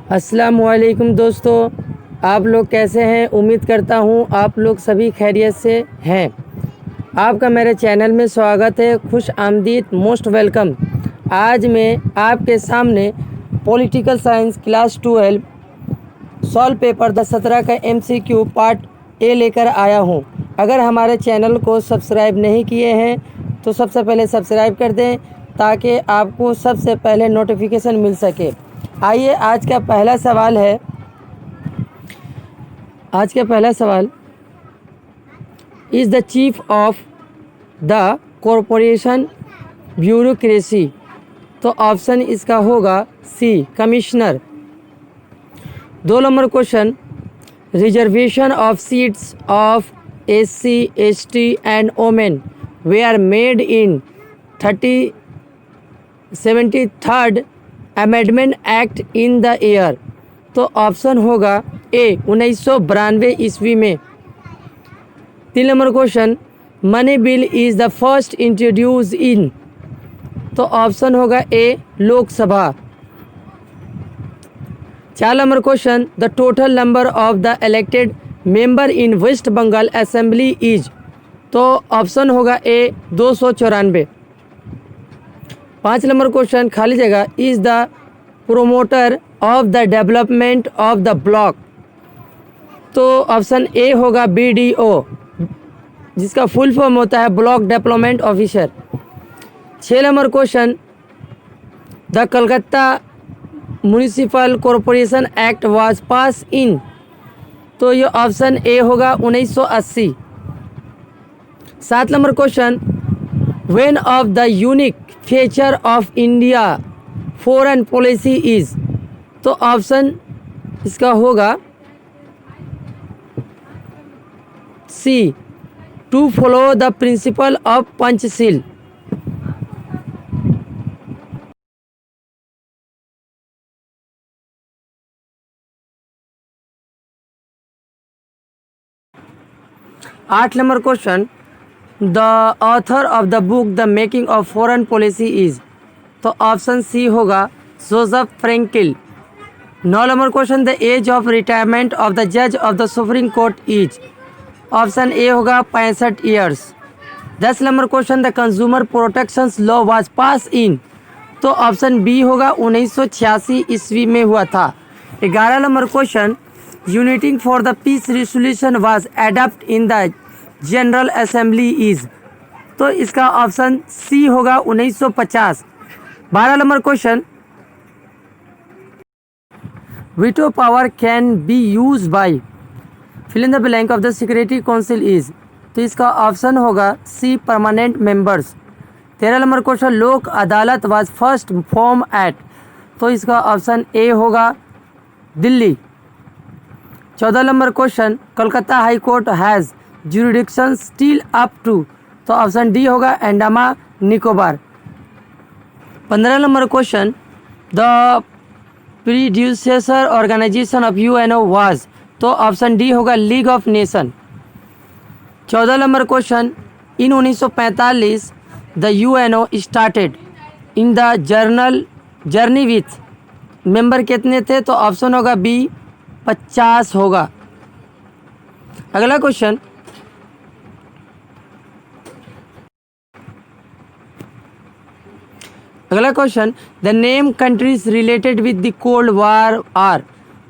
अस्सलामुअलैकुम दोस्तों, आप लोग कैसे हैं। उम्मीद करता हूँ आप लोग सभी खैरियत से हैं। आपका मेरे चैनल में स्वागत है। खुश आमदीद, मोस्ट वेलकम। आज मैं आपके सामने political science class 12 solve paper 17 का MCQ पार्ट ए लेकर आया हूँ। अगर हमारे चैनल को सब्सक्राइब नहीं किए हैं तो सबसे पहले सब्सक्राइब कर दें ताकि आपको सबसे पहले नोटिफिकेशन मिल सके। आइए, आज का पहला सवाल is the chief of the corporation bureaucracy. तो ऑप्शन इसका होगा C, commissioner. 2 number question, reservation of seats of SC, ST and women were made in 73rd amendment act in the year. तो ऑप्शन होगा A, 1992 ईस्वी में। 3 नंबर क्वेश्चन, money bill is the first introduce in. तो option होगा A, Lok Sabha. 4 number question, the total number of the elected member in west Bengal assembly is. तो option होगा ए, 294। 5 नंबर क्वेश्चन, खाली जगह, is the promoter of the development of the block. तो option A होगा BDO, जिसका full form होता है block development officer. 6 number question, the Calcutta municipal corporation act was pass in. तो ये ऑप्शन ए होगा 1980। 7 number question, when of the unique feature of India foreign policy is. तो option इसका होगा C, to follow the principle of Panchsheel. आठ number question, the author of the book the making of foreign policy is. तो option C होगा Joseph Franklin. 9 number question, the age of retirement of the जज of the supreme court is. Option A होगा 65 years. 10 number question, the consumer protection law was pass in. तो option B होगा 1986 ईस्वी में हुआ था। 11 number question, uniting for the peace resolution was adopt in the general assembly is. तो इसका option C होगा 1950। 12 number question, veto power can be use by fill in the blank of the security council is. तो इसका option होगा C, permanent members. 13 number question, Lok Adalat was first form eight. तो इसका option A होगा Delhi. 14 number question, Kolkata high court has jurisdiction still up to. तो option D होगा Andaman Nicobar. 15 number question, the predecessor organisation of UNO was. तो option D होगा league of nation. 14 number question, in 1945 the UNO started in the journey with member कितने थे। तो option होगा B, 50 होगा। अगला question, the name countries related with the cold war are.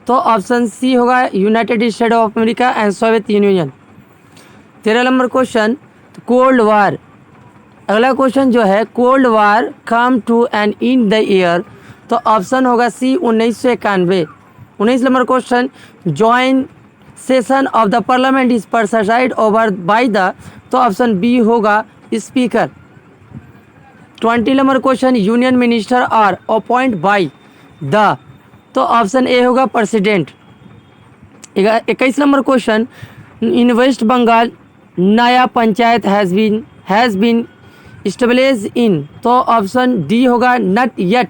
तो option C होगा United State of America and Soviet Union. 13 number question, cold war. अगला question जो है, cold war come to end in the year. तो option होगा C, 1991। 19 number question, joint session of the parliament is preside over by the. तो option B होगा speaker. 20 number question, union minister are appoint by the. तो option A होगा president. 21 number question, in west Bengal नया panchayat has been established in. तो option D होगा not yet.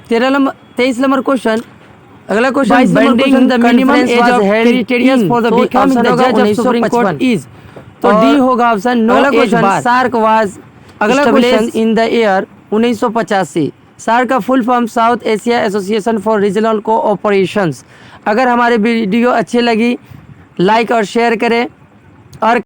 23 number question, अगला question, bending the minimum age of criteria for the becoming the जज of supreme court is. तो D होगा option no age bar. SAARC was established in the year 1985। SAARC का full form south Asia association for regional cooperations. अगर हमारे video अच्छी लगी like और share करें।